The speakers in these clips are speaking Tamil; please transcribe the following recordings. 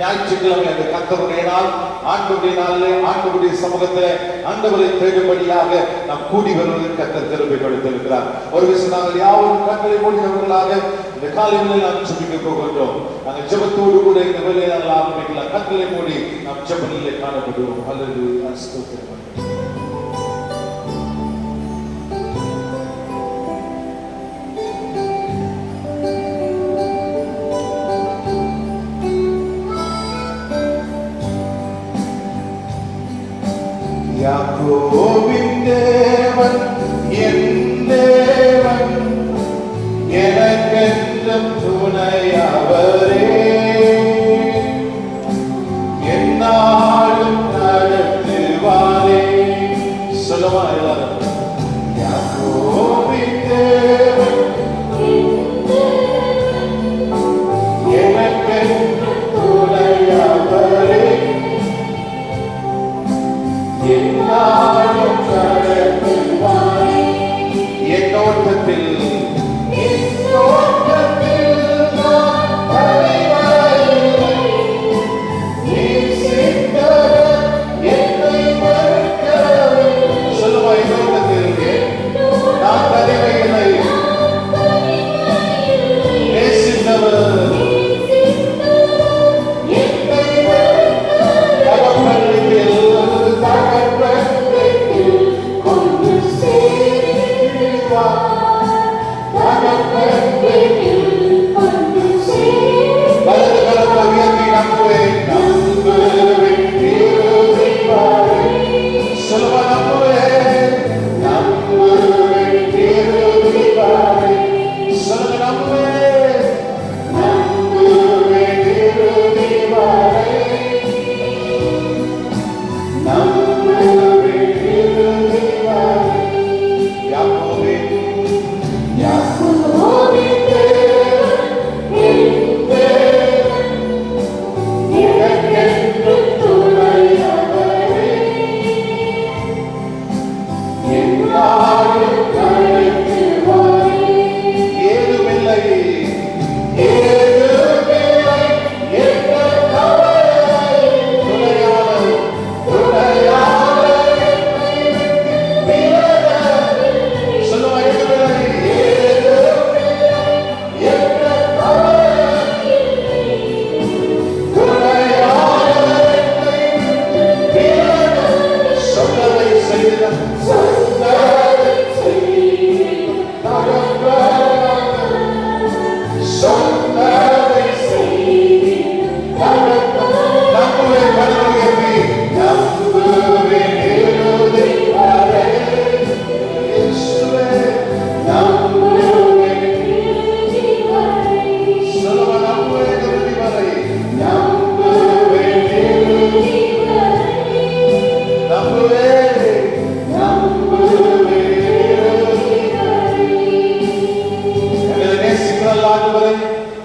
ஞாயிற்றுக்கிழமை அந்த கர்த்தருடைய நாள், ஆண்டவருடைய நாளிலே ஆண்டவருடைய சமூகத்திலே ஆண்டவரை தேடும்படியாக நாம் கூடி வருவதற்கு கர்த்தர் திருப்பி கொடுத்திருக்கிறார். ஒரு விஷயம், நாங்கள் யாவரும் கண்களை மூடினவர்களாக இந்த காலையில் நாம் ஜெபிக்க போகின்றோம். நாங்கள் ஜெபத்தோடு கூட இந்த வேலையை நாங்கள் ஆரம்பிக்கலாம். கண்களை மூடி நாம் ஜெபத்திலே காணப்படுவோம். ஹல்லேலூயா, ஸ்தோத்திரம். யாக்கோபின் தேவன் என் தேவன், எனக்கென்றும் துணையவரே, என்னாலும் நடத்துவாரே. சொல்லுமா எல்லாரும், யாக்கோபின் தேவன் எனக்கென்றும் துணையவரே, என்னோட்டத்தில் சொல்லுவா, என்னோட்டத்தில் நான் தனிமையில்லை, நேசித்தவர்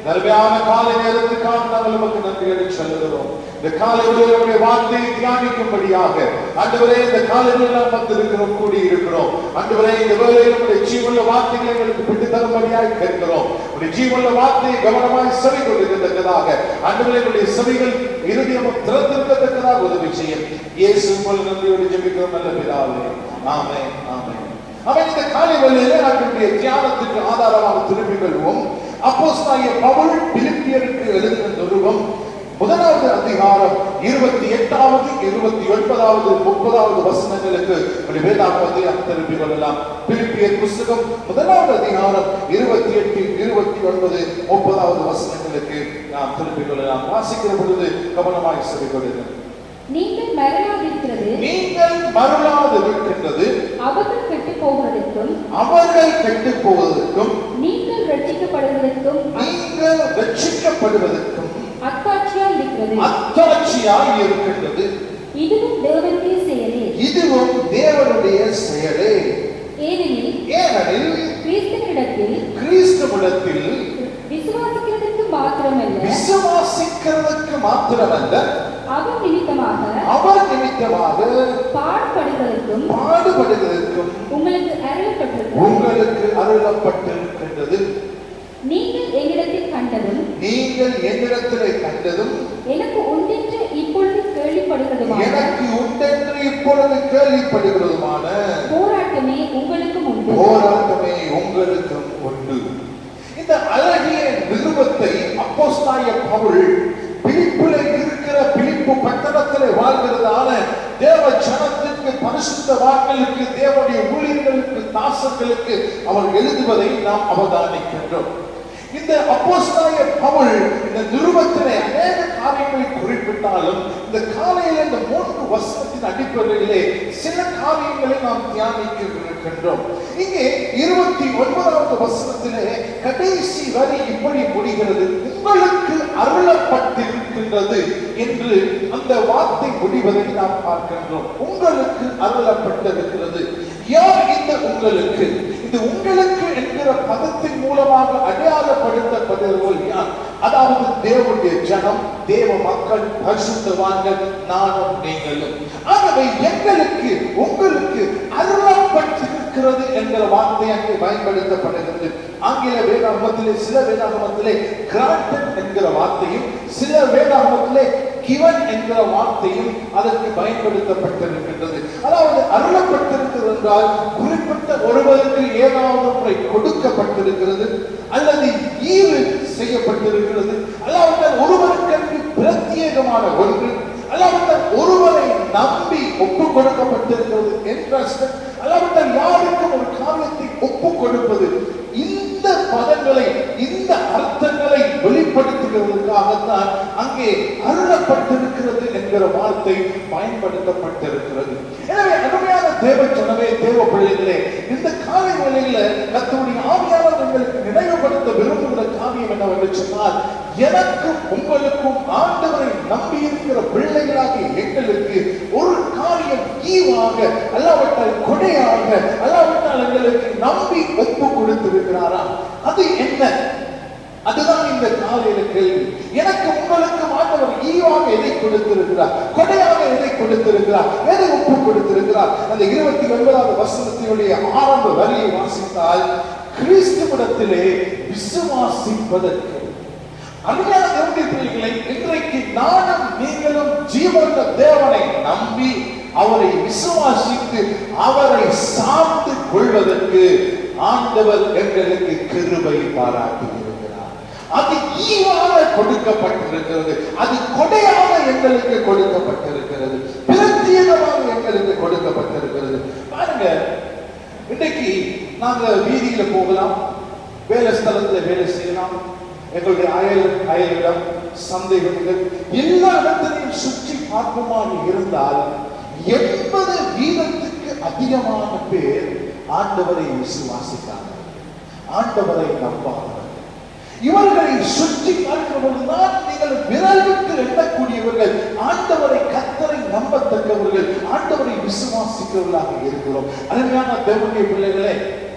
நன்மையான காலை நேரத்துக்காக நாங்கள் உமக்கு நன்றிகளை சொல்லுகிறோம். இந்த காலையிலே வார்த்தையை தியானிக்கும்படியாக ஆண்டவரே இந்த காலையில் நாம் வந்திருக்கிறோம், கூடி இருக்கிறோம். ஆண்டவரே இந்த வேளையில் உடைய ஜீவனுள்ள வார்த்தைகளை எங்களுக்கு விட்டு தரும்படியாக கேட்கிறோம். உடைய ஜீவனுள்ள வார்த்தையை கவனமாய் செவி கொண்டிருக்கத்தக்கதாக ஆண்டவரே உடைய செவிகள் இருதயமும் திறந்திருக்கத்தக்கதாக உதவி செய்யும். இயேசு மூலம் நன்றியோடு ஜெபிக்கிறோம் நல்ல பிதாவே, ஆமென், ஆமென். அவன் இந்த காலை வேளையிலே நம்முடைய தியானத்துக்கு ஆதாரமாக திரும்பிக் கொள்வோம். அப்போஸ்தலனாகிய பவுல் பிலிப்பியருக்கு எழுதின நிருபம் 1வது அதிகாரம் 28வது 29வது 30வது வசனங்களுக்கு வேதாகமத்தை திரும்பிக் கொள்ளலாம். பிலிப்பியர் புத்தகம் 1வது அதிகாரம் 28 29 30வது வசனங்களுக்கு நாம் திரும்பிக் கொள்ளலாம். வாசிக்கிற பொழுது கவனமாய் செவி கொடுங்கள். நீங்கள் மறலாதிருக்கிறது, நீங்கள் மறலாதிருக்கிறது, அவர்கள் கெட்டுப் போவதற்கும் நீங்கள் ரட்சிக்கப்படுவதற்கும் அத்தாட்சியாய் இருக்கின்றது. இதுவும் தேவனுடைய செயலே, இதுவும் தேவனுடைய செயலே. ஏனெனில் கிறிஸ்துவிடத்தில் விசுவாசிக்கிறதற்கு மாத்திரமல்ல அவர் நிமித்தமாக பாடுபடுவதற்கும் உங்களுக்கு அருளப்பட்டிருக்கின்றது. நீங்கள் என்னிடத்தில் கண்டதும் எனக்கு உண்டென்று இப்பொழுது கேள்விப்படுகிறதுமான போராட்டமே உங்களுக்கும் உண்டு. இந்த அழகிய நிருபத்தை அப்போஸ்தலனாகிய பவுல் பிலிப்பிலே இருக்கிற பிலிப்பு பட்டணத்திலே வாழ்கிறதான தேவ ஜனத்திற்கு, பரிசுத்தவான்களுக்கு, தேவனுடைய ஊழியர்களுக்கு, தாசர்களுக்கு அவர் எழுதுவதை நாம் அவதானிக்கின்றோம். இந்த அப்போஸ்தலனாகிய பவுல் இந்த நிருபத்திலே அநேக காரியங்களை குறிப்பிட்டாலும் இந்த காலையில் இந்த 3 வசனத்தின் அடிப்படையிலே சில காரியங்களை நாம் தியானிக்க இருக்கின்றோம். இங்கே 29வது வசனத்திலே கடைசி வரி இப்படி முடிகிறது, உங்களுக்கு அருளப்பட்டிருக்கின்றது என்று அந்த வார்த்தை முடிவதை நாம் பார்க்கின்றோம். உங்களுக்கு அருளப்பட்டிருக்கிறது. யார் இந்த உங்களுக்கு? இந்த உங்களுக்கு என்கிற பதத்தின் மூலமாக அடையாளப்படுத்தப்படுகிறவர்கள் யார்? அதாவது தேவனுடைய ஜனம், தேவ மக்கள், பரிசுத்தவான்கள், நானும் நீங்களும். ஆகவே எங்களுக்கு உங்களுக்கு அருளப்பட்டிருக்கிறது என்கிற வார்த்தை அங்கே பயன்படுத்தப்படுகிறது. ஆங்கில வேதாகமத்திலே சில வேதாகமத்திலே granted என்கிற வார்த்தையும், சில வேதாகமத்திலே given என்கிற வார்த்தையும் அதற்கு பயன்படுத்தப்பட்டிருக்கின்றது. அதாவது அருளப்பட்டிருக்கிறது என்றால் குறிப்பிட்ட ஒருவருக்கு ஏதாவது ஒன்றை கொடுக்கப்பட்டிருக்கிறது, அல்லது ஈவு செய்யப்பட்டிருக்கிறது, அல்லாவிட்டால் ஒருவருக்கு பிரத்யேகமான ஒன்று, அல்லாவிட்டால் ஒருவரை நம்பி ஒப்புக் கொடுக்கப்பட்டிருக்கிறது என்ட்ரஸ்ட், அல்லாவிட்டால் யாருக்கும் ஒரு காரியத்தை ஒப்புக் கொடுப்பது. இந்த பதங்களை, இந்த அர்த்தங்களை வெளிப்படுத்துகிறதுக்காகத்தான் அங்கே அருளப்பட்டிருக்கிறது என்கிற வார்த்தை பயன்படுத்தப்பட்டிருக்கிறது. எனவே அருமையான தேவ ஜனமே, தேவ பிள்ளைகளே, இந்த காலை வேளையில கர்த்தருடைய ஆவியானவர் எங்களுக்கு நினைவுபடுத்த விரும்புகிற காரியம் என்னவென்று சொன்னால், எனக்கும் உங்களுக்கும் ஆண்டவரை நம்பி இருக்கிற பிள்ளைகளாகிய எங்களுக்கு ஒரு காரியம் ஈவாக, அல்லாவிட்டால் கொடையாக, அல்லாவிட்டால் எங்களுக்கு நம்பி ஒப்பு கொடுத்திருக்கிறாரா? அது என்ன? அதுதான் இந்த காலையில கேள்வி. எனக்கு உங்களுக்கு ஆண்டவர் ஈவாக எதை கொடுத்திருக்கிறார்? கொடையாக எதை கொடுத்திருக்கிறார்? எதை ஒப்பு கொடுத்திருக்கிறார்? அந்த 29வது வசனத்தினுடைய ஆரம்ப வரியை வாசித்தால், கிறிஸ்துவிடத்திலே விசுவாசிப்பதற்கு. அருமையான தேவனுடைய பிள்ளைகளை, இன்றைக்கு நானும் நீங்களும் ஜீவனுள்ள தேவனை நம்பி அவரை விசுவாசித்து அவரை சார்ந்து கொள்வதற்கு ஆண்டவர் எங்களுக்கு கிருபை பாராட்டி இருக்கிறார். அது ஈவாக கொடுக்கப்பட்டிருக்கிறது, அது கொடையாக எங்களுக்கு கொடுக்கப்பட்டிருக்கிறது, பிரத்யேகமாக எங்களுக்கு கொடுக்கப்பட்டிருக்கிறது. பாருங்க, இன்றைக்கு நாங்க வீதியில போகலாம், வேலை ஸ்தலத்தில் வேலை செய்யலாம், எங்களுடைய அயலிடம், சந்தைகள், எல்லா இடத்திலையும் சுற்றி பார்ப்போமாக இருந்தால் 80% அதிகமான பேர் ஆண்டவரை விசுவாசித்தார்கள், ஆண்டவரை நம்பார்கள். இவர்களை சுற்றி பார்க்கிறவர்கள் நீங்கள் விரலுக்கு எண்ணக்கூடியவர்கள் ஆண்டவரை, கர்த்தரை நம்பத்தக்கவர்கள், ஆண்டவரை விசுவாசிக்கிறவர்களாக இருக்கிறோம். அருமையான தேவனுடைய பிள்ளைகளே,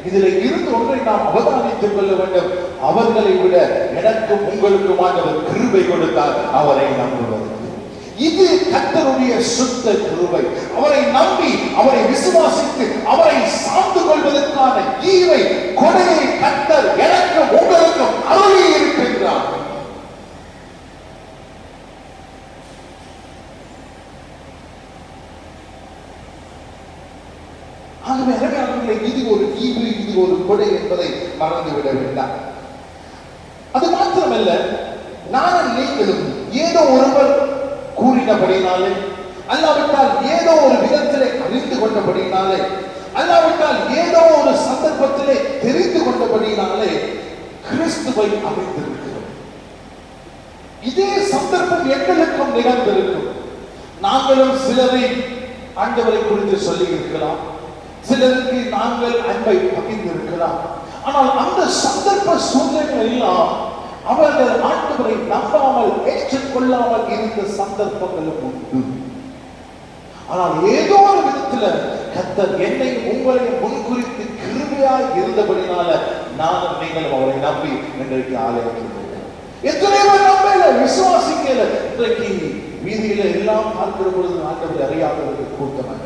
இதில் இருந்து ஒன்றை நாம் அவதானித்துக் கொள்ள வேண்டும். அவர்களை விட எனக்கும் உங்களுக்கும் ஆண்டவர் கிருபை கொடுத்தார் அவரை நம்புவது. இது கர்த்தருடைய சுத்த கிருபை. அவரை நம்பி அவரை விசுவாசித்து அவரை சார்ந்து கொள்வதற்கான ஈவை, கொடையை கர்த்தர் எனக்கும் உங்களுக்கும் அருளி இருக்கின்றார். இது ஒரு ஈவு, இது ஒரு கொடை என்பதை மறந்துவிட வேண்டாம். அது மாத்திரமல்ல, நானும் நீங்களும் ஏதோ ஒருவர் கூறினபடினாலே, அல்லாவிட்டால் ஏதோ ஒரு விதத்திலே அறிந்து கொண்டபடினாலே, அல்லாவிட்டால் ஏதோ ஒரு சந்தர்ப்பத்திலே தெரிந்து கொண்டபடினாலே கிறிஸ்துவை அறிந்திருக்கிறோம். இதே சந்தர்ப்பம் எங்களுக்கும் நிகழ்ந்திருக்கும். நாங்களும் சிலரை ஆண்டவரை குறித்து சொல்லி இருக்கலாம், சிலருக்கு நாங்கள் அன்பை பகிர்ந்திருக்கலாம். ஆனால் அந்த சந்தர்ப்ப சூழ்நிலைகள் எல்லாம் அவர்கள் ஆண்டவரை நம்பாமல் ஏற்றுக்கொள்ளாமல் இருந்த சந்தர்ப்பங்களும் உண்டு. ஆனால் ஏதோ ஒரு விதத்துல கர்த்தர் என்னை உங்களை முன்குறித்து கிருபையாய் இருந்தபடினால நானும் நீங்களும் அவரை நம்பி இன்றைக்கு ஆலயத்தில் இருக்கிறோம். எத்தனையோ நம்பல, விசுவாசிக்கல. இன்றைக்கு வீதியில எல்லாம் பார்க்கிற பொழுது ஆண்டவரை அறியாதவர்கள் கூட்டமாக.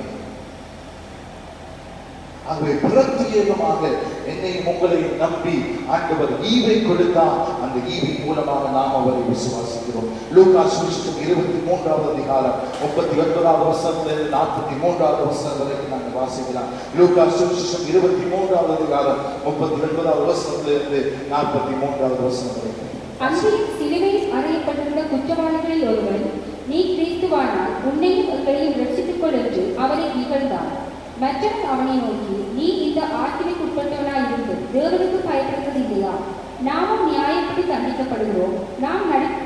ஆகவே பிரத்யேகமாக என்னையும் உங்களையும் நம்பி ஆண்டவர் ஈவை கொடுத்தார். அந்த ஈவின் மூலமாக நாம் அவரை விசுவாசிக்கிறோம். லூக்கா சுவிசேஷம் 23வது அதிகாரம் 39வது வசனத்திலிருந்து 43வது வசனம் வரைக்கும் நாங்கள் வாசிக்கலாம். லூக்கா சுவிசேஷம் 23வது அதிகாரம் 39வது வசனத்திலிருந்து 43வது வசனம் வரைக்கும். அன்றைய சிலுவையில் அறையப்பட்டிருந்த குற்றவாளிகளில் ஒருவன், நீ கிறிஸ்துவானால் உன்னையும் எங்களையும் ரட்சித்துக் கொள் என்று அவனை இகழ்ந்தான். மற்றவன் அவனை நோக்கி, நீ இந்த ஆக்கினைக்குட்பட்டவனாய் இருந்து தேவனுக்கு பயப்படுவது இல்லையா? நாமும் நியாயப்படி தண்டிக்கப்படுகிறோம். நாம்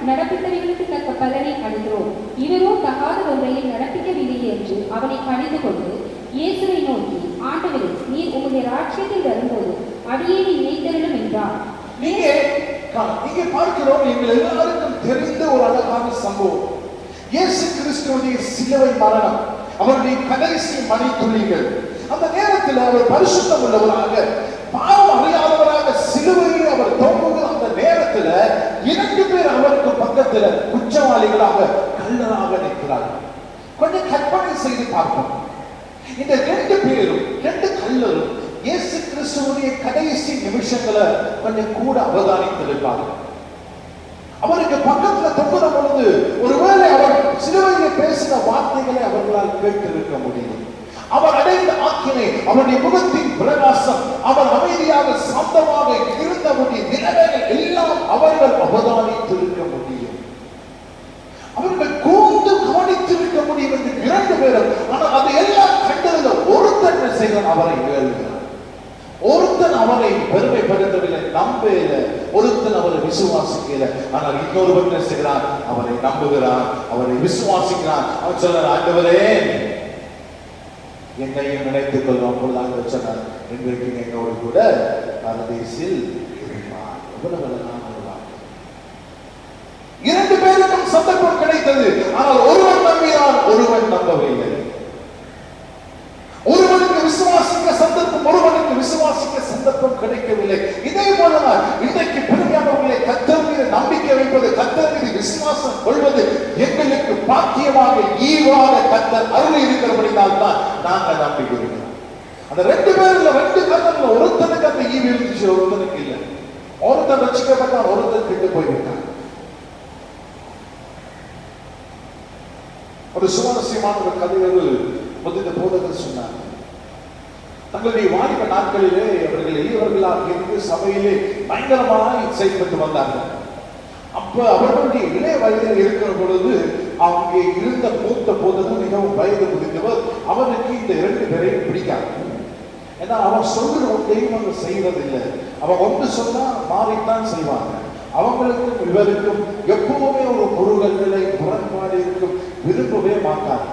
நடப்பித்தவைகளுக்கு தக்க பலனை அடைகிறோம். இவரோ தகாத ஒன்றையை நடப்பிக்கவில்லையே என்று அவனை கடிந்து கொண்டு இயேசுவை நோக்கி, ஆண்டவரே, நீர் உம்முடைய ராஜ்யத்தில் வரும்போது அடியேனை நினைத்தருளும் என்றார். இங்கே பார்க்கிறோம், எங்கள் எல்லாருக்கும் தெரிந்த ஒரு அழகான சம்பவம். இயேசு கிறிஸ்துவுடைய சிலுவை மரணம், அவருடைய கடைசி மணித்துளிகள். அந்த நேரத்தில் அவர் பரிசுத்தம் உள்ளவராக, பாவம் அறியாதவராக சிலுவையில் அவர் தொங்குகிற அந்த நேரத்தில் 2 பேர் அவருக்கு பக்கத்தில் குற்றவாளிகளாக கள்ளராக நிற்கிறார்கள். கொஞ்சம் கற்பனை செய்து பார்ப்போம். இந்த 2 பேரும் 2 கள்ளரும் இயேசு கிறிஸ்துவுடைய கடைசி நிமிஷங்களை கொஞ்சம் கூட அவதானித்திருப்பார்கள். அவருக்கு பக்கத்துல தொங்குற பொழுது ஒருவேளை அவர் சிலுவையில் பேசின வார்த்தைகளை அவர்களால் கேட்டிருக்க முடியும். அவர் அடைந்த ஆக்கினை, அவருடைய முகத்தின் பிரகாசம், அவர் அமைதியாக சாந்தமாக இருந்தபடி நிலைமைகள் எல்லாம் அவர்கள் அவதானித்திருக்க முடியும். அவர்கள் கூர்ந்து கவனித்திருக்க முடியும் என்று 2 பேரும். ஆனால் அது எல்லாம் கண்டதில் ஒருத்தன் செய்கிறான், அவரை ஏழுகிறார். ஒருத்தன் அவரை பெருமைப்படுத்தவில்லை, நம்பல. ஒருத்தன் அவரை விசுவாசிக்கல. ஆனால் இன்னொருவன் என்ன செய்கிறான்? அவரை நம்புகிறான், அவரை விசுவாசிக்கிறான். அவன் சொல்றான், ஆண்டவரே என்னையும் நினைத்துக் கொள்வோம். பொருளாக சொன்னார், இன்றைக்கு என்னோடு கூட பரதேசில் இருப்பார். எவ்வளவு அழகான வார்த்தை. 2 பேருக்கும் சந்தர்ப்பம் கிடைத்தது. ஆனால் ஒருவன் நம்பினான், ஒருவன் நம்பவில்லை. ஒருவனுக்கு விசுவாசிக்க சந்தர்ப்பம், ஒருவனுக்கு விசுவாசிக்க சந்தர்ப்பம் கிடைக்கவில்லை. இதே போலதான் இன்றைக்கு பெருமையானவர்களை கர்த்தர் மீது நம்பிக்கை வைப்பது, கர்த்தர் மீது விசுவாசம் கொள்வது எங்களுக்கு பாக்கியமாக ஈவாக கர்த்தர் அருள் இருக்கிறபடினால் தான் நாங்கள் நம்பிக்கிறோம். அந்த 2 பேர்ல 2 கர்த்தர்ல ஒருத்தனுக்கு அந்த ஈவு இருந்துச்சு, ஒருத்தனுக்கு இல்லை. ஒருத்தன் ரட்சிக்கப்பட்டான், ஒருத்தன் கெட்டு போய்விட்டான். ஒரு சுவாரஸ்யமான ஒரு கதைகள் முதல் போதகர் சொன்னார். தங்களுடைய வாலிப நாட்களிலே அவர்கள் எளியவர்களாக இருந்து சபையிலே பயங்கரமாக செயல்பட்டு வந்தார்கள். அப்ப அவர்களுடைய இளைய வயதில் இருக்கிற பொழுது அங்கே இருந்த மூத்த போதகர் மிகவும் வயது முதிர்ந்தவர். அவனுக்கு இந்த 2 பேரையும் பிடிக்காது. ஏன்னா அவன் சொல்ற ஒன்றையும் அவங்க செய்வதில்லை. அவன் ஒன்று சொன்னா மாறித்தான் செய்வாங்க. அவங்களுக்கும் இவருக்கும் எப்பவுமே ஒரு பொருள்களை முரண்பாடு இருக்கும், விரும்பவே மாட்டாங்க.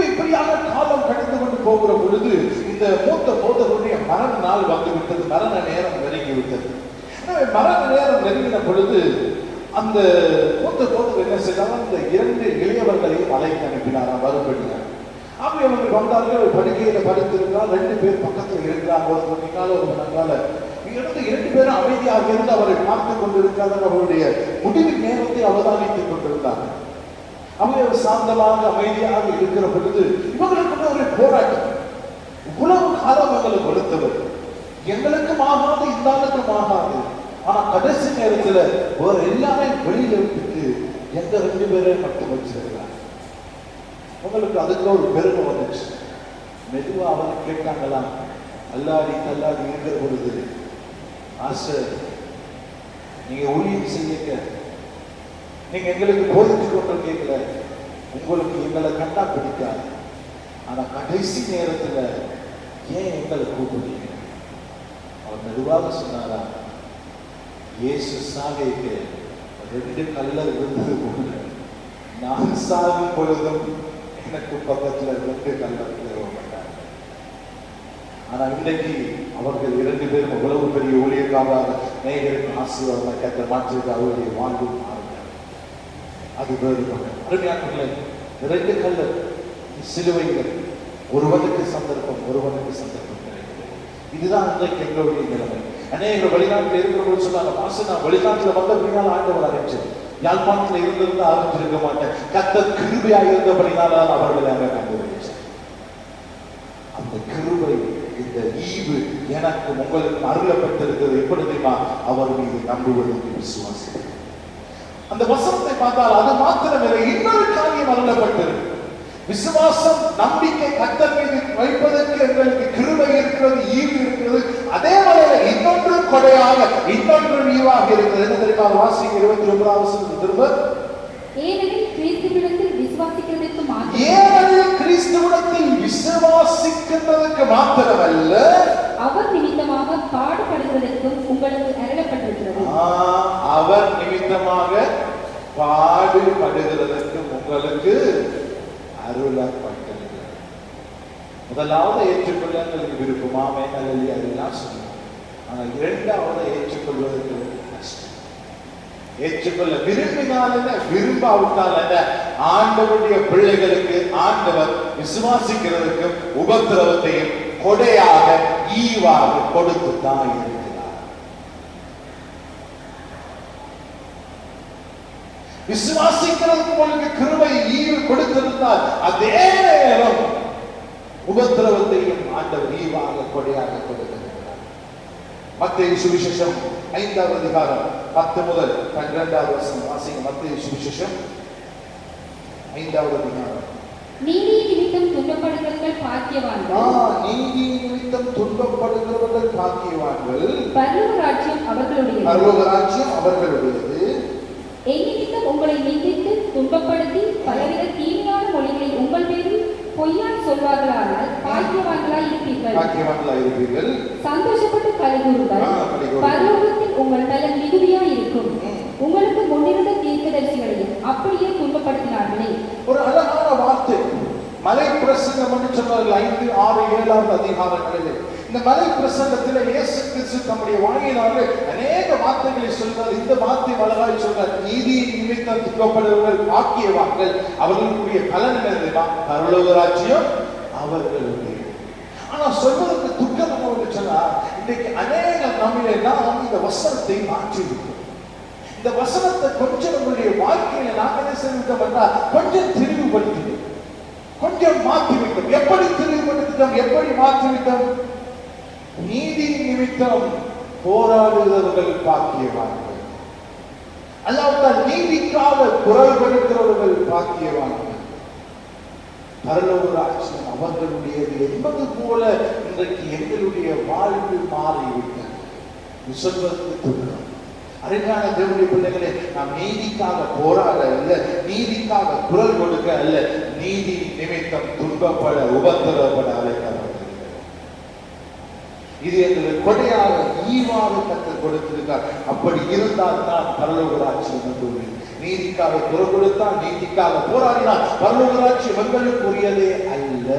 இப்படியாக காலம் கடந்து கொண்டு போகிற பொழுது இந்த மூத்த போதகருடைய மரண நாள் வந்துவிட்டது, மரண நேரம் நெருங்கி விட்டது. மரண நேரம் நெருங்கின பொழுது அந்த மூத்த போதகர் என்ன செய்தாலும் இந்த 2 இளையவர்களையும் அழைத்து அனுப்பினாராம் வரும்படியாக. அப்படி அவர்கள் வந்தார்கள், படுக்கையில படுத்திருக்கிறார். 2 பேர் பக்கத்தில் இருக்கிறாங்க, ஒருத்தர் பின்னால ஒரு நங்கால. இங்கிருந்து 2 பேரும் அமைதியாக இருந்து அவரை பார்த்துக் கொண்டிருக்கிறார்கள். அவருடைய முடிவின் நேரத்தை அவதானித்துக் கொண்டிருந்தார்கள். அவங்க சாந்தமாக அமைதியாக இருக்கிற பொழுது இவங்களுக்கு ஒரு போராட்டம். இவ்வளவு காலம் எங்களுக்கு கொடுத்தவர், எங்களுக்கும் ஆகாது, இந்த ஆளுக்கும் ஆகாது. ஆனா கடைசி நேரத்துல ஒரு எல்லாமே வெளியில விட்டுட்டு எங்க 2 பேரை மட்டும் வச்சிருக்கிறாங்க. உங்களுக்கு அதுக்கு ஒரு பெருமை வந்துச்சு. மெதுவா அவங்க கேட்டாங்களாம், அல்லாடி கல்லாடி இருக்கிற பொழுது, ஆஸ்டர் நீங்க ஊழியம் செய்ய நீங்க எங்களுக்கு போதித்து கொண்டு கேட்கல, உங்களுக்கு எங்களை கண்டா பிடிக்காது. ஆனா கடைசி நேரத்துல ஏன் எங்களை கூப்பிடுறீங்க? அவர் மெதுவாக சொன்னாரா, இயேசு சாகைக்கு 2 கல்லர் இருந்தது போல நான் சாகும் பொழுதும் எனக்கு பக்கத்துல 2 கல்லர் தேவைப்பட்டார். ஆனா இன்றைக்கு அவர்கள் 2 பேரும் எவ்வளவு பெரிய ஊழியர்களாக நேயருக்கு ஆசீர்வாதமாக கற்ற மாற்றிருக்க அவருடைய வாழ்வு மாறுகிறார். அது வேறுபடும். அருமையானவர்களே, 2 கல்லர் சிலுவைகள், ஒருவனுக்கு சந்தர்ப்பம், ஒருவனுக்கு சந்தர்ப்பம் கிடைக்கிறது. இதுதான் இன்றைக்கு எங்களுடைய நிலைமை. அநேக வெளிநாட்டில் இருக்கிறவர்கள் சொன்னாங்க, மாசம் நான் வெளிநாட்டில் வந்த பின்னால் ஆண்டவர் ஆரம்பிச்சது, யாழ்ப்பாணத்தில் இருந்திருந்தா ஆரம்பிச்சிருக்க மாட்டேன். கர்த்தர் கிருபையாக இருந்தபடினால அவர்களை அங்கே கண்டுபிடிச்சார். அந்த கிருபை இந்த ஈவு எனக்கு உங்களுக்கு அருளப்பட்டிருக்கிறது. எப்படி தெரியுமா? அவர் மீது நம்புவதற்கு விசுவாசம். அந்த வசனத்தை பார்த்தால் அது மாத்திரமில்லை, இன்னொரு காரியம் அருளப்பட்டிருக்கு. விசுவாசம், நம்பிக்கை கர்த்தர் மீது வைப்பதற்கு எங்களுக்கு கிருபை இருக்கிறது, ஈவு இருக்கிறது. அதே வேளையில இன்னொன்று கொடையாக, இன்னொன்று ஈவாக இருக்கிறது. என்ன தெரியுமா? வாசிங்க 29வது வசனம் திரும்ப. ஏனெனில் கிறிஸ்துவிடத்தில் விசுவாசிக்கிறதற்கு மாத்திரமல்ல, அவர் நிமித்தமாக பாடுபடுகிறதற்கும் உங்களுக்கு அருளப்பட்டிருக்கிறது. அவர் நிமித்தமாக பாடுபடுகிறதற்கும் உங்களுக்கு அருளப்பட்டிருக்கிறது. முதலாவது ஏற்றுக்கொள்ள எங்களுக்கு விருப்பமாமே நல்ல அதெல்லாம் சொல்லுவோம். ஆனால் இரண்டாவது ஏற்றுக்கொள்வதற்கு கஷ்டம். ஏற்றுக்கொள்ள விரும்பினால் என்ன, விரும்பாவிட்டால் என்ன, ஆண்டவருடைய பிள்ளைகளுக்கு ஆண்டவர் விசுவாசிக்கிறதுக்கும் உபத்திரவத்தையும் கொடையாக ஈவாக கொடுத்து தான் இருக்கிறார். விசுவாசிக்கிறதுக்கு உங்களுக்கு கிருபை ஈவு கொடுத்திருந்தால் அதே நேரம் உபத்திரவத்தையும் ஆண்டவர் ஈவாக கொடையாக கொடுக்கிறார். மத்தேயு சுவிசேஷம் 5வது அதிகாரம் 10 முதல் 12வது வசனம் வாசிங்க. மத்தேயு சுவிசேஷம் 5வது அதிகாரம். நீதி நிமித்தம் துன்பப்படுகிறவர்கள் பாக்கியவான்கள். நீதி நிமித்தம் துன்பப்படுகிறவர்கள் பாக்கியவான்கள். பரலோக ராஜ்யம் அவர்களுடையது. பரலோக ராஜ்யம் அவர்களுடையது. எந்நிமித்தம் உங்களை நிந்தித்து துன்பப்படுத்தி பலவித தீமையான மொழிகளை உங்கள் பேரில் பொய்யாய் சொல்வார்களானால் பாக்கியவான்களாய் இருப்பீர்கள். சந்தோஷப்பட்டு கலிகூறுங்கள், பரலோகத்தில் உங்கள் பலன் மிகுதியாய் இருக்கும். உங்களுக்கு முன்னிருந்த தீர்க்கதரிசிகளையும் அப்படியே துன்பப்படுத்தினார்களே. ஒரு அழகான வார்த்தை. மலை பிரசங்கம் என்று சொன்னார்கள் 5, 6, 7வது அதிகாரங்களிலே. இந்த மலை பிரசங்கத்தில் இயேசு கிறிஸ்து தம்முடைய வாயினாலே அநேக வார்த்தைகளை சொல்றார். இந்த வார்த்தை அழகாய் சொல்றார். நீதி நிமித்தம் துன்பப்படுகிறவர்கள் பாக்கியவான்கள், அவர்களுக்குரிய பலன் என்ன? பரலோக ராஜ்யம் அவர்களுடைய. ஆனா சொல்வதற்கு துக்கம் என்று சொன்னார், இன்றைக்கு அநேக நம்மிலே நாம் இந்த வசனத்தை மாற்றிவிட்டோம். இந்த வசனத்தை கொஞ்சம் நம்முடைய வாழ்க்கையில நாம் என்ன செய்துவிட்டோம் என்றால் கொஞ்சம் தெளிவுபடுத்தி கொஞ்சம் மாற்றிவிட்டோம். எப்படி தெளிவுபடுத்திட்டோம்? எப்படி மாற்றிவிட்டோம்? நீதி நிமித்தம் போராடுகிறவர்கள் பாக்கியவான்கள், அல்லாவிட்டால் நீதிக்காக குரல் கொடுக்கிறவர்கள் பாக்கியவான்கள், பரலோக ராஜ்யம் அவர்களுடையது என்பது போல இன்றைக்கு எங்களுடைய வாழ்வு மாறிவிட்டது. சொல்வதற்கு துக்கம். அருமையான தேவனுடைய பிள்ளைகளே, நாம் நீதிக்காக போராட அல்ல, நீதிக்காக குரல் கொடுக்க அல்ல, நீதி நிமித்தம் துன்பப்பட உபத்திரப்பட அழைக்கப்பட்டது. இது எங்களுக்கு கொடையாக ஈவாக கர்த்தர் கொடுத்திருக்கார். அப்படி இருந்தால் தான் பரலோக ராஜ்யம் வந்துள்ளது. நீதிக்காக குரல் கொடுத்தால், நீதிக்காக போராடினால் பரலோக ராஜ்யம் எங்களுக்குரியதே அல்ல.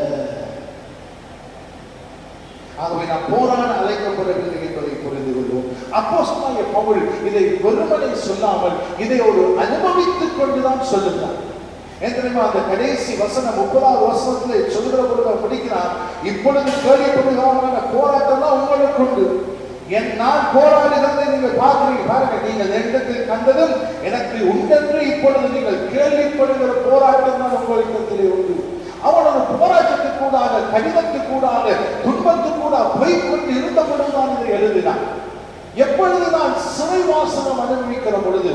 ஆகவே நாம் போராட அழைக்கப்படவில்லை என்பதை புரிந்து கொள்வோம். அப்போஸ்தலனாகிய பவுல் இதை வெறுமனே சொல்லாமல் இதை ஒரு அனுபவித்துக் கொண்டுதான் சொல்லுகிறார். தெரியுமா? அந்த கடைசி வசனம் 30வது வசனத்திலே சொல்லுகிற பொழுது படிக்கிறார், இப்பொழுது கேள்விப்படுகிற போராட்டம் தான் உங்களுக்கு உண்டு. நான் போராடுகிறதை நீங்கள் பார்க்கிறீங்க. பாருங்க, நீங்கள் எண்ணத்தில் கண்டதும் எனக்கு உண்டென்று இப்பொழுது நீங்கள் கேள்விப்படுகிற போராட்டம் தான் உங்களிடத்திலே உண்டு. அவனது போராட்டத்துக்கூடாக, கடிதத்துக்கூடாக, துன்பத்துக்கூட போய்கொண்டு இருந்த பொழுதுதான் இதை எழுதினான். எப்பொழுது நான் சிறைவாசனம் அனுபவிக்கிற பொழுது,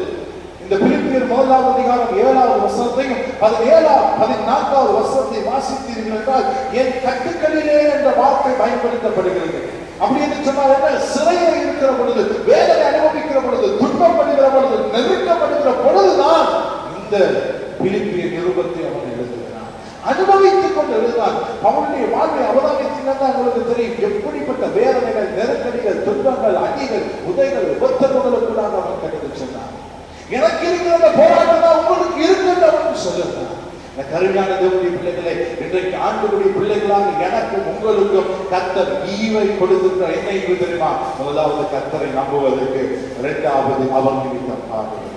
இந்த பிலிப்பியர் 1வது அதிகாரம் 7வது வசனத்தையும் 14வது வசனத்தை வாசித்தீர்கள் என்றால், என் கட்டுக்களிலே என்ற வார்த்தை பயன்படுத்தப்படுகிறது. அப்படி என்று சொன்னால் என்ன? சிறையில் இருக்கிற பொழுது, வேதனை அனுபவிக்கிற பொழுது, துன்பப்படுகிற பொழுது, நெருக்கப்படுகிற பொழுதுதான் இந்த பிலிப்பியர் நிருபத்தை அவன் எழுதுகிறான். அனுபவித்துக் கொண்டு எழுதினார். அவனுடைய வாழ்வை அவதானித்தீங்கன்னா உங்களுக்கு தெரியும் எப்படிப்பட்ட வேதனைகள், நெருக்கடிகள், துன்பங்கள், அடிகள், உதைகள், உபத்திரவங்களுக்குள்ளாக அவன் கடந்து சென்றான். எனக்கு இருக்கிற போராட்டம் தான் உங்களுக்கு இருக்கின்றவன் சொல்லுகிறான். கருமையான தேவனுடைய பிள்ளைகளே, இன்றைக்கு ஆண்டவருடைய பிள்ளைகளாக எனக்கும் உங்களுக்கும் கர்த்தர் ஈவை கொடுத்திருக்கிற என்ன ஈவு தெரியுமா? முதலாவது கர்த்தரை நம்புவதற்கு, இரண்டாவது அவர் நிமித்தம் பாடுகிறது.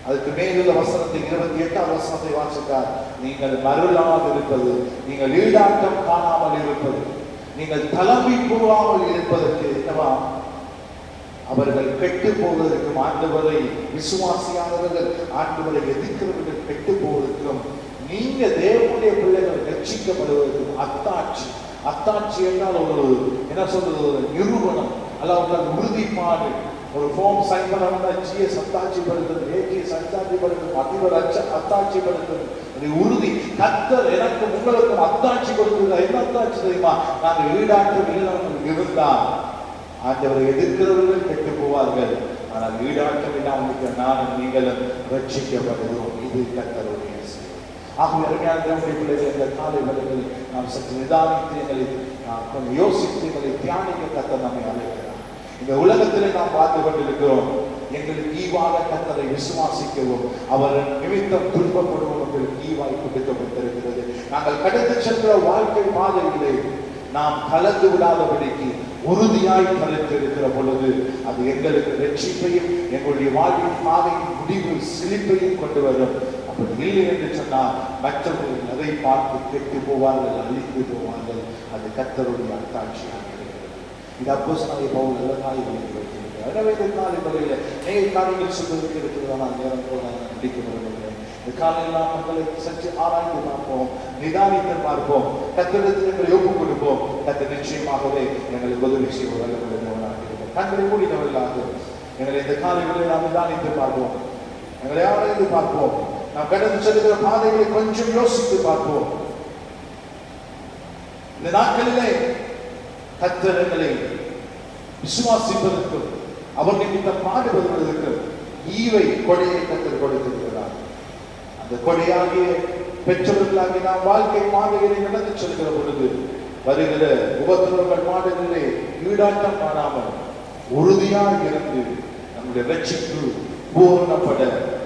அதுக்கு மேலுள்ள வசனத்தை 28வது வசனத்தை வாசித்தார். நீங்கள் மருளாமல் இருப்பது, நீங்கள் ஈடாட்டம் காணாமல் இருப்பது, நீங்கள் தளம்பி போகாமல் இருப்பதற்கு என்னவா? அவர்கள் கெட்டு போவதற்கும், ஆண்டவரை விசுவாசியானவர்கள், ஆண்டவரை எதிர்க்கிறவர்கள் கெட்டு போவதற்கும், நீங்க நீங்க தேவனுடைய பிள்ளைகள் ரட்சிக்கப்படுவதற்கு அத்தாட்சி. அத்தாட்சி என்றால் ஒரு என்ன சொல்றது, ஒரு நிரூபணம் அல்லது உறுதிப்பாடு. ஒரு ஃபார்ம் சைன் பண்ணா ஜிஎஸ் அத்தாட்சிப்படுத்துறது, ஏஜிஎஸ் அத்தாட்சிப்படுத்துறது, அதிபர் அத்தாட்சிப்படுத்துறது, அது உறுதி. கர்த்தர் எனக்கு உங்களுக்கு அத்தாட்சி கொடுக்குறதா? என்ன அத்தாட்சி தெரியுமா? நாங்கள் ஈடாட்டம் இல்லாமல் இருந்தால் ஆண்டவரை எதிர்க்கிறவர்கள் கெட்டு போவார்கள், ஆனால் ஈடாட்டம் இல்லாமல் நானும் நீங்களும் ரட்சிக்கப்படுகிறோம். இது கர்த்தருடைய செயல். ஆகவே அருமையான தேவனுடைய பிள்ளைகள், இந்த காலை வேளைகளில் நாம் சற்று நிதானித்து எங்களை கொஞ்சம் யோசித்து எங்களை தியானிக்க கர்த்தர் நம்மை அழைக்கிறார். இந்த உலகத்திலே நாம் பார்த்து கொண்டிருக்கிறோம். எங்களுக்கு ஈவாக கர்த்தரை விசுவாசிக்கவும் அவர் நிமித்தம் துன்பப்படுவோம் எங்களுக்கு ஈவாய் கொடுக்கப்பட்டிருக்கிறது. நாங்கள் கடந்து சென்ற வாழ்க்கை பாதையிலே நாம் கலந்து விடாதபடிக்கு உறுதியாய் கலந்திருக்கிற பொழுது அது எங்களுக்கு ரட்சிப்பையும் எங்களுடைய வாழ்வின் பாதையின் முடிவு சிலிப்பையும் கொண்டு வரும். அப்படி இல்லை என்று சொன்னால் மற்றவர்கள் அதை பார்த்து கெட்டு போவார்கள், அழித்து போவார்கள். அது கர்த்தருடைய அத்தாட்சியாக இருக்கிறது. இது அப்போஸ்தலனாகிய பவுல் நல்லதாய் வைத்திருக்கிறார். எனவே இந்த காலை வேளையிலே அநேக காரியங்கள் சொல்வதற்கு இருக்கிறதான நேரம் போல நான் முடிக்க விரும்புகிறேன். இந்த காலையெல்லாம் மக்களை சற்று ஆராய்ந்து பார்ப்போம், நிதானித்து பார்ப்போம், கர்த்தரிடத்தில் எங்களை ஒப்புக் கொடுப்போம். கர்த்தர் நிச்சயமாகவே எங்களுக்கு உதவி செய்வதாக கண்களை மூடினவர்களாக எங்களை இந்த காலை வேளையில் நாம் நிதானித்து பார்ப்போம், எங்களை ஆராய்ந்து பார்ப்போம். நாம் கடந்து செல்கிற பாதைகளை கொஞ்சம் யோசித்து பார்ப்போம். இந்த நாட்களிலே கர்த்தர் எங்களை விசுவாசிப்பதற்கும் அவர் நிமித்தம் பாடுபடுவதற்கு ஈவை கொடையை கர்த்தர் கொடுத்திருக்கிறார். அந்த கொடையாகிய பெற்றவர்களாகி நாம் வாழ்க்கை பாதைகளை நடந்து செல்கிற பொழுது வருகிற உபத்திரவங்கள் பாடுகளிலே ஈடாட்டம் காணாமல் உறுதியாக இருந்து நம்முடைய ரட்சிப்பு பூரணப்பட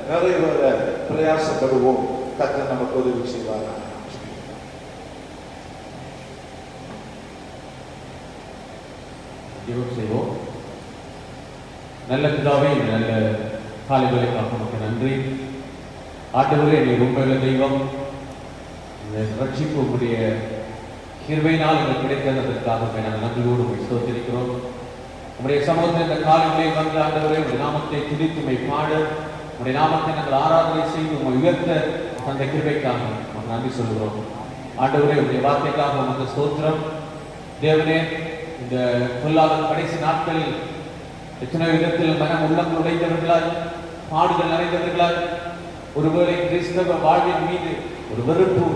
நிறைவேற பிரயாசப்படுவோம். கர்த்தர் நமக்கு உதவி செய்வார். செய்வோம். நல்ல பிதாவே, நல்ல காலை வேளைக்காக நமக்கு நன்றி. ஆண்டவரே, நீ உங்களுடைய தெய்வம். இந்த ரட்சிப்பு உங்களுடைய கிருபையினால் எங்களுக்கு கிடைத்ததற்காக நாங்கள் நன்றியோடு உங்களை ஸ்தோத்திரிக்கிறோம். உங்களுடைய சமூகத்தில் இந்த காலையிலே வந்து ஆண்டவரே உங்களுடைய நாமத்தை துதித்து உம்மை பாட, உங்களுடைய நாமத்தை நாங்கள் ஆராதனை செய்து உம்மை உயர்த்த தந்த கிருபைக்காக நமக்கு நன்றி சொல்கிறோம். ஆண்டவரே, உங்களுடைய வார்த்தைக்காக உமக்கு ஸ்தோத்திரம். தேவனே, இந்த பொல்லாத கடைசி நாட்களில் எத்தனை விதத்தில் மனம் உள்ளம் உடைந்தவர்களால், பாடுகள் நிறைந்தவர்களால், ஒருவேளை கிறிஸ்தவ வாழ்வின் மீது ஒரு வெறுப்பு,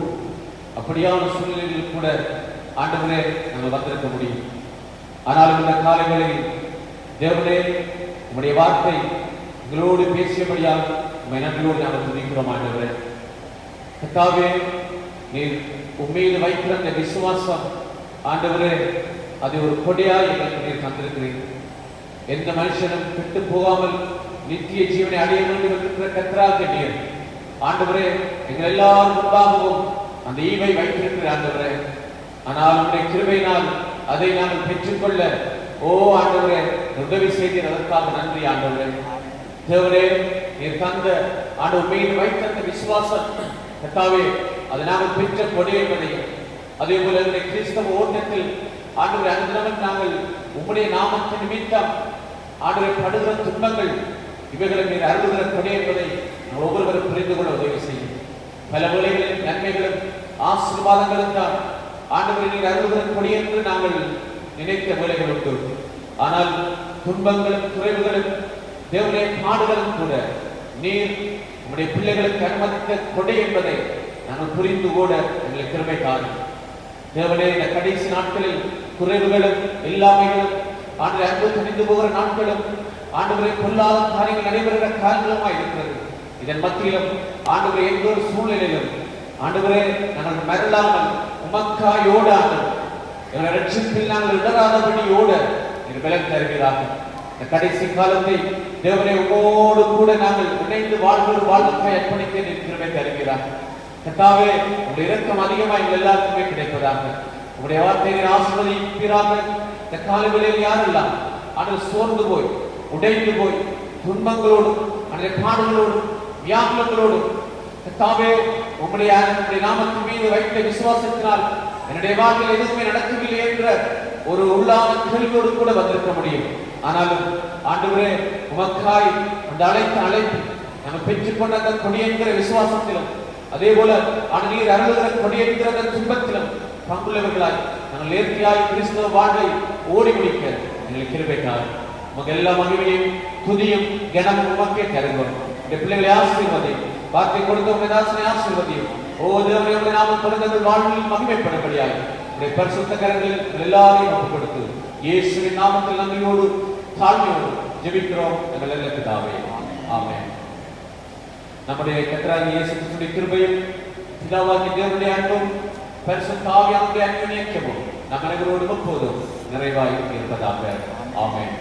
அப்படியான சூழ்நிலையில் கூட ஆண்டவரே நாங்கள் வந்திருக்க முடியும். ஆனால் இந்த காலைகளில் தேவனே உம்முடைய வார்த்தை எங்களோடு பேசியபடியால் உம்மை நன்றியோடு நாங்கள் துதிக்கிறோம். ஆண்டவரே கர்த்தாவே, நீர் உம்மீது வைத்திருந்த விசுவாசம் ஆண்டவரே அது ஒரு கொடையாய் எங்களுக்கு நீர் தந்திருக்கிறீர்கள். எந்த மனுஷனும் கெட்டு போகாமல் நித்திய ஜீவனை அடைய வேண்டும் என்கிற கர்த்தராகிய நீர் ஆண்டவரே எங்கள் எல்லாரும் முன்பாகவும் அந்த ஈவை வைத்திருக்கிற ஆண்டவரே. ஆனால் உங்களுடைய கிருபையினால் அதை நாங்கள் பெற்றுக்கொள்ள ஆண்டவரே உதவி செய்தீர். அதற்காக நன்றி ஆண்டவரே. தேவரே, நீர் தந்த ஆண்டவர் மீது வைத்திருந்த விசுவாசம் கர்த்தாவே அதை நாங்கள் பெற்ற கொடை என்பதையும், அதே போல கிறிஸ்தவ ஓட்டத்தில் ஆண்டவரே அனுதினமும் நாங்கள் உம்முடைய நாமத்தின் நிமித்தம் ஆண்டவரே படுகிற துன்பங்கள் இவைகளை நீர் அருளுகிற கொடை என்பதை நாங்கள் ஒவ்வொருவரும் புரிந்து கொள்ள உதவி செய்யும். பல வேளைகளில் நன்மைகளும் ஆசீர்வாதங்களும் தான் ஆண்டவரை நீர் அருளுகிற கொடை என்று நாங்கள் நினைத்த வேளைகள் உண்டு. ஆனால் துன்பங்களும் குறைவுகளும் தேவனுடைய பாடுகளும் கூட நீர் உம்முடைய பிள்ளைகளுக்கு அனுமதித்த கொடை என்பதை நாங்கள் புரிந்து கூட எங்களை கிருபை தாரும். தேவனே, இந்த கடைசி நாட்களில் குறைவுகளும் எல்லாமைகளும் ஆண்டவரை அன்பு தணிந்து போகிற நாட்களும் ஆண்டவரை பொல்லாத காரியங்கள் நடைபெறுகிற காரணமாய் இருக்கிறது. இதன் மத்தியிலும் ஆண்டவரை எந்த ஒரு சூழ்நிலையிலும் ஆண்டவரே நாங்கள் மறலாமல் உமக்காயோடு ஆண்டவர் எங்களை ரட்சிப்பில் நாங்கள் இடராதபடியோடு நீர் பலன் தருகிறார்கள். இந்த கடைசி காலத்தை தேவனை உமோடு கூட நாங்கள் இணைந்து வாழ்கிற வாழ்க்கையை அர்ப்பணிக்க நீர் கிருபை தருகிறார்கள். கர்த்தாவே, உங்களுடைய இரக்கம் அதிகமாக எங்கள் எல்லாருக்குமே கிடைப்பதாக. உங்களுடைய வார்த்தையை ஆசீர்வதிப்பீராக. இந்த காலங்களில் யாரெல்லாம் ஆனால் சோர்ந்து போய் உடைந்து போய் துன்பங்களோடும் அந்த பாடுகளோடும் வியாகுலங்களோடும் கர்த்தாவே உங்களுடைய நாமத்தின் மீது வைத்த விசுவாசத்தினால் என்னுடைய வாழ்க்கையில் எதுவுமே நடக்கவில்லை என்ற ஒரு உள்ளான கேள்வியோடு கூட வந்திருக்க முடியும். ஆனாலும் ஆண்டவரே உமக்காய் அந்த அழைப்பு நாங்கள் பெற்றுக்கொண்ட அந்த கொடி என்கிற விசுவாசத்திலும் அதே போல நீர் அருளுகிற கொடியேற்றுகிற துன்பத்திலும் பங்குள்ளவர்களாய் நாங்கள் நேர்த்தியாய் கிறிஸ்தவ வாழ்வை ஓடி முடிக்க எங்களுக்கு கிருபைக்காக உமக்கு எல்லா மகிமையும் துதியும் கனமும் உமக்கே தருகிறோம். இந்த பிள்ளைகளை ஆசீர்வதியும், வார்த்தை கொடுத்த உங்கள் தாசனை ஆசீர்வதியும். ஓ தேவனே, உடைய நாமம் பிறந்தவர்கள் வாழ்வில் மகிமைப்படும்படியாய் உடைய பரிசுத்த கரங்களில் எல்லாரையும் ஒப்புக் கொடுத்து இயேசுவின் நாமத்தில் நன்றியோடு தாழ்மையோடு ஜெபிக்கிறோம் எங்கள் நல்ல பிதாவே. ஆமென். நம்முடைய கர்த்தராகிய இயேசு கிறிஸ்துவின் கிருபையும் பிதாவாகிய தேவனுடைய அன்பும் பரிசுத்த ஆவியானவருடைய அன்பின் ஐக்கியமும் நம் அனைவரோடும் எப்போதும் நிறைவாய் இருப்பதாக. ஆமென்.